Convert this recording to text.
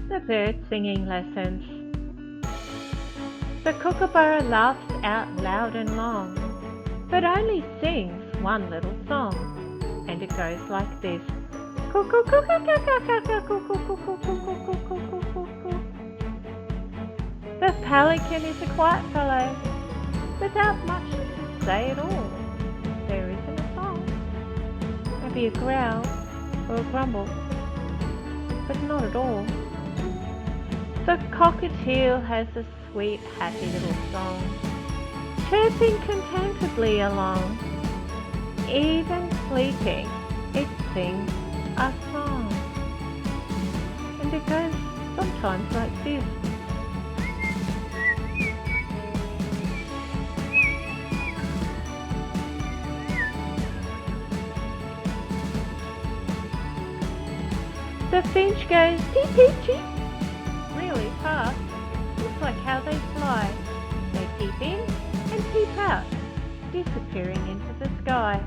The bird singing lessons. The kookaburra laughs out loud and long, but only sings one little song, and it goes like this. The pelican is a quiet fellow, without much to say at all. There isn't a song, maybe a growl or a grumble, but not at all. The cockatiel has a sweet, happy little song, chirping contentedly along. Even sleeping, it sings a song, and it goes sometimes like this. The finch goes cheep cheep cheep really fast, just like how they fly. They peep in and peep out, disappearing into the sky.